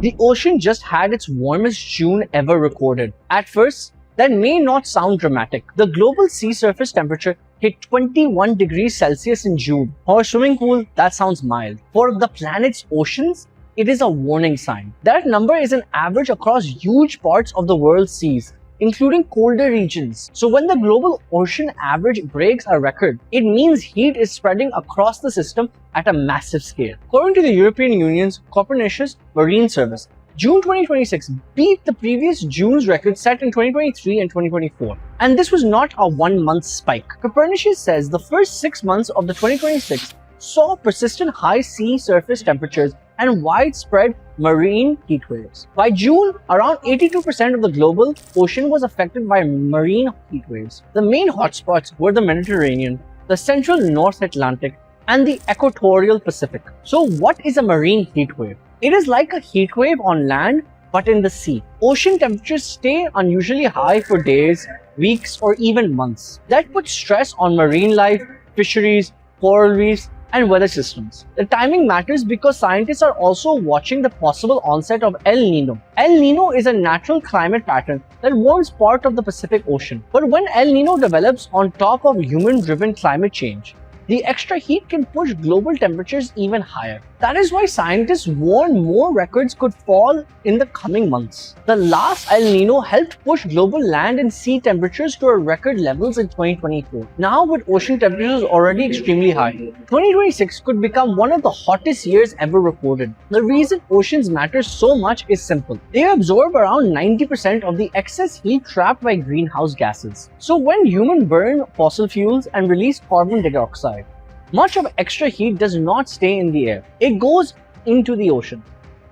The ocean just had its warmest June ever recorded. At first, that may not sound dramatic. The global sea surface temperature hit 21 degrees Celsius in June. For a swimming pool, that sounds mild. For the planet's oceans, it is a warning sign. That number is an average across huge parts of the world's seas, including colder regions. So when the global ocean average breaks a record, it means heat is spreading across the system at a massive scale. According to the European Union's Copernicus Marine Service, June 2026 beat the previous June's record set in 2023 and 2024. And this was not a one-month spike. Copernicus says the first 6 months of the 2026 saw persistent high sea surface temperatures and widespread marine heat waves. By June, around 82% of the global ocean was affected by marine heat waves. The main hotspots were the Mediterranean, the central North Atlantic, and the equatorial Pacific. So what is a marine heat wave? It is like a heat wave on land, but in the sea. Ocean temperatures stay unusually high for days, weeks, or even months. That puts stress on marine life, fisheries, coral reefs, and weather systems. The timing matters because scientists are also watching the possible onset of El Nino. El Nino is a natural climate pattern that warms part of the Pacific Ocean. But when El Nino develops on top of human-driven climate change, the extra heat can push global temperatures even higher. That is why scientists warn more records could fall in the coming months. The last El Nino helped push global land and sea temperatures to a record levels in 2024. Now, with ocean temperatures already extremely high, 2026 could become one of the hottest years ever recorded. The reason oceans matter so much is simple. They absorb around 90% of the excess heat trapped by greenhouse gases. So when humans burn fossil fuels and release carbon dioxide, much of extra heat does not stay in the air. It goes into the ocean.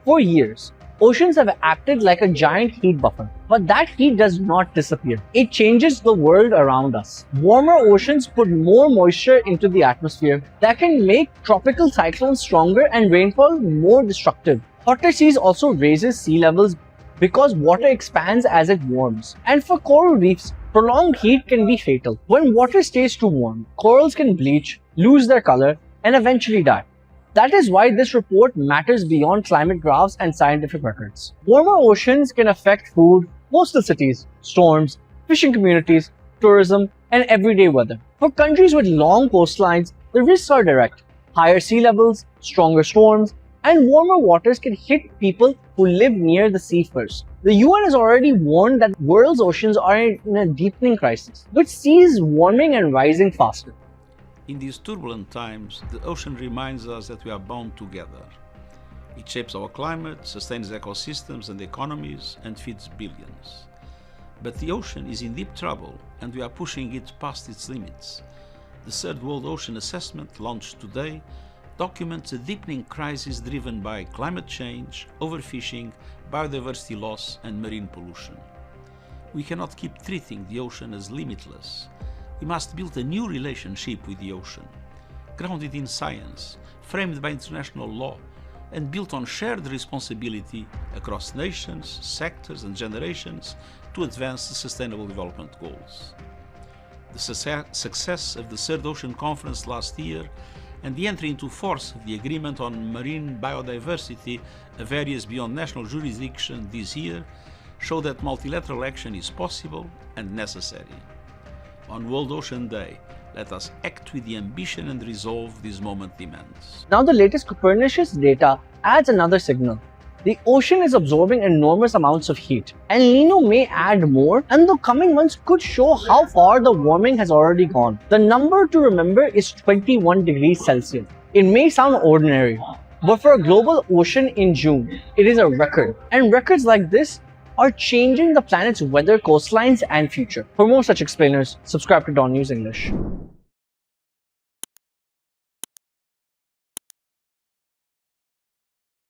For years, oceans have acted like a giant heat buffer, but that heat does not disappear. It changes the world around us. Warmer oceans put more moisture into the atmosphere that can make tropical cyclones stronger and rainfall more destructive. Hotter seas also raises sea levels because water expands as it warms. And for coral reefs, prolonged heat can be fatal. When water stays too warm, corals can bleach, lose their color, and eventually die. That is why this report matters beyond climate graphs and scientific records. Warmer oceans can affect food, coastal cities, storms, fishing communities, tourism, and everyday weather. For countries with long coastlines, the risks are direct. Higher sea levels, stronger storms, and warmer waters can hit people who live near the sea first. The UN has already warned that the world's oceans are in a deepening crisis, with seas warming and rising faster. In these turbulent times, the ocean reminds us that we are bound together. It shapes our climate, sustains ecosystems and economies, and feeds billions. But the ocean is in deep trouble, and we are pushing it past its limits. The Third World Ocean Assessment, launched today, documents a deepening crisis driven by climate change, overfishing, biodiversity loss, and marine pollution. We cannot keep treating the ocean as limitless. We must build a new relationship with the ocean, grounded in science, framed by international law, and built on shared responsibility across nations, sectors, and generations to advance the Sustainable Development Goals. The success of the Third Ocean Conference last year and the entry into force of the Agreement on Marine Biodiversity of areas beyond national jurisdiction this year show that multilateral action is possible and necessary. On World Ocean Day, let us act with the ambition and resolve this moment demands. Now the latest Copernicus data adds another signal. The ocean is absorbing enormous amounts of heat. El Nino may add more, and the coming months could show how far the warming has already gone. The number to remember is 21 degrees Celsius. It may sound ordinary, but for a global ocean in June, it is a record. And records like this are changing the planet's weather, coastlines, and future. For more such explainers, subscribe to DawnNews English.